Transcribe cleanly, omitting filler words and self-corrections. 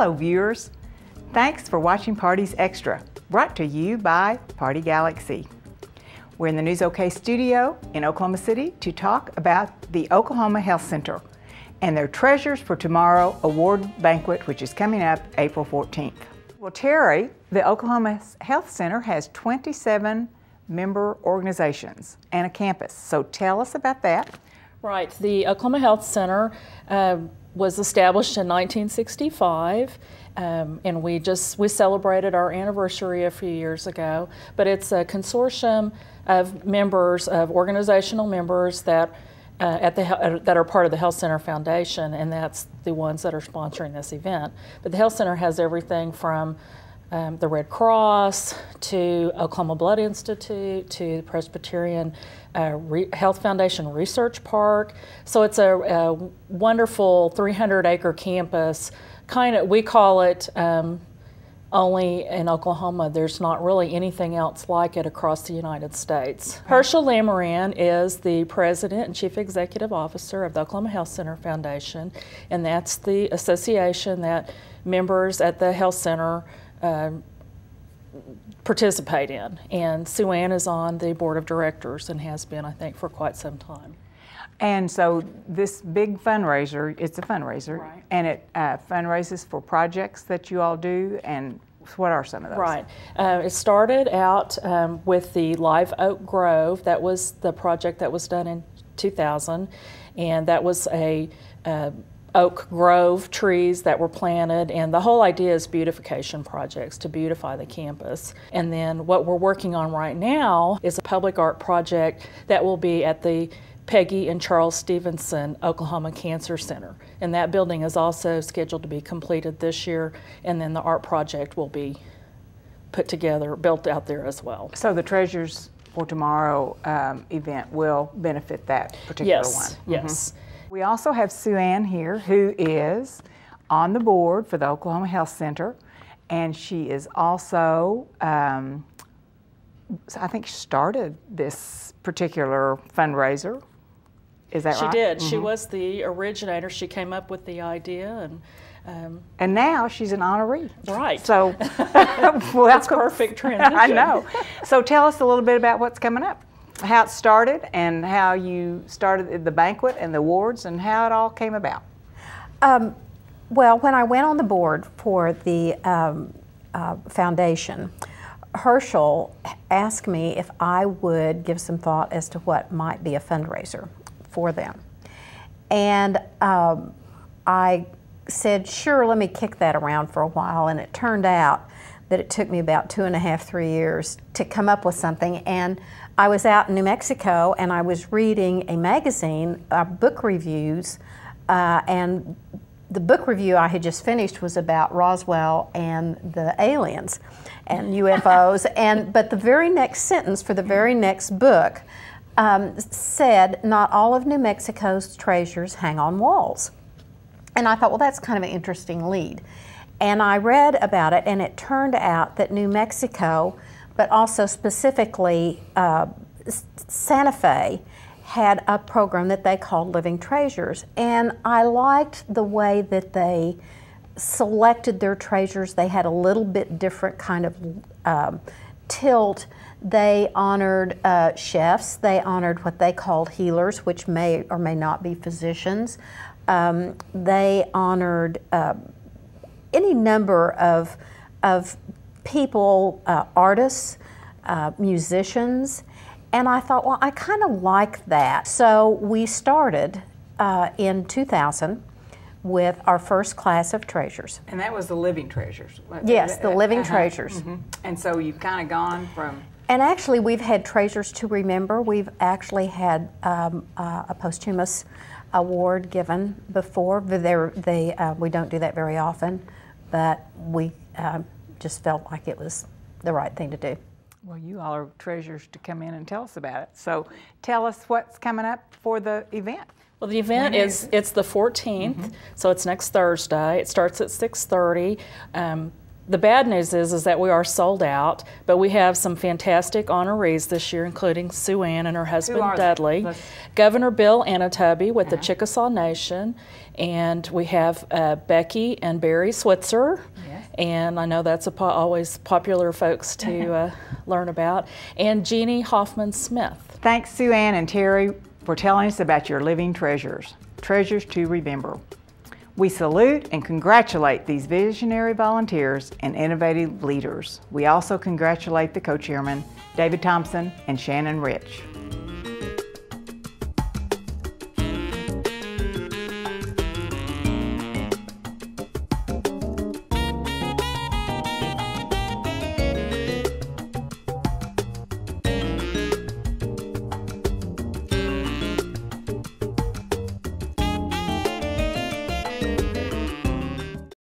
Hello viewers, thanks for watching Parties Extra, brought to you by Party Galaxy. We're in the News OK studio in Oklahoma City to talk about the Oklahoma Health Center and their Treasures for Tomorrow award banquet, which is coming up April 14th. Well, Terry, the Oklahoma Health Center has 27 member organizations and a campus, so tell us about that. Right, the Oklahoma Health Center was established in 1965, and we celebrated our anniversary a few years ago. But it's a consortium of members, of organizational members that that are part of the Health Center Foundation, and that's the ones that are sponsoring this event. But the Health Center has everything from the Red Cross to Oklahoma Blood Institute to the Presbyterian Health Foundation Research Park. So it's a wonderful 300-acre campus. We call it only in Oklahoma. There's not really anything else like it across the United States. Herschel Lamoran is the President and Chief Executive Officer of the Oklahoma Health Center Foundation, and that's the association that members at the Health Center participate in. And Sue Ann is on the board of directors and has been, I think, for quite some time. And so this big fundraiser, it's a fundraiser, right, and it fundraises for projects that you all do, and what are some of those? Right. It started out with the Live Oak Grove. That was the project that was done in 2000, and that was a oak grove, trees that were planted, and the whole idea is beautification projects to beautify the campus. And then what we're working on right now is a public art project that will be at the Peggy and Charles Stevenson Oklahoma Cancer Center. And that building is also scheduled to be completed this year, and then the art project will be put together, built out there as well. So the Treasures for Tomorrow event will benefit that particular one? Yes. We also have Sue Ann here, who is on the board for the Oklahoma Health Center, and she is also, I think, started this particular fundraiser. Is that right? She did. Mm-hmm. She was the originator. She came up with the idea, and now she's an honoree. Right. So, well, that's perfect transition. I know. So tell us a little bit about what's coming up. How it started and how you started the banquet and the awards and how it all came about. Well, when I went on the board for the foundation, Herschel asked me if I would give some thought as to what might be a fundraiser for them. And I said, sure, let me kick that around for a while, and it turned out that it took me about 2.5, 3 years to come up with something. And I was out in New Mexico and I was reading a magazine, book reviews, and the book review I had just finished was about Roswell and the aliens and UFOs. But the very next sentence for the very next book said, not all of New Mexico's treasures hang on walls. And I thought, well, that's kind of an interesting lead. And I read about it, and it turned out that New Mexico, but also specifically Santa Fe, had a program that they called Living Treasures. And I liked the way that they selected their treasures. They had a little bit different kind of tilt. They honored chefs. They honored what they called healers, which may or may not be physicians. They honored any number of people, artists, musicians, and I thought, well, I kind of like that. So we started in 2000 with our first class of treasures. And that was the Living Treasures? Yes, the Living Treasures. Mm-hmm. And so you've kind of gone from... And actually we've had Treasures to Remember. We've actually had a posthumous award given before. We don't do that very often, but we just felt like it was the right thing to do. Well, you all are treasures to come in and tell us about it. So tell us what's coming up for the event. Well, the event it's the 14th, so it's next Thursday. It starts at 6:30. The bad news is that we are sold out, but we have some fantastic honorees this year, including Sue Ann and her husband Dudley, Governor Bill Anatubby with the Chickasaw Nation, and we have Becky and Barry Switzer, and I know that's always popular folks to learn about, and Jeannie Hoffman Smith. Thanks, Sue Ann and Terry, for telling us about your living treasures, treasures to remember. We salute and congratulate these visionary volunteers and innovative leaders. We also congratulate the co-chairmen, David Thompson and Shannon Rich.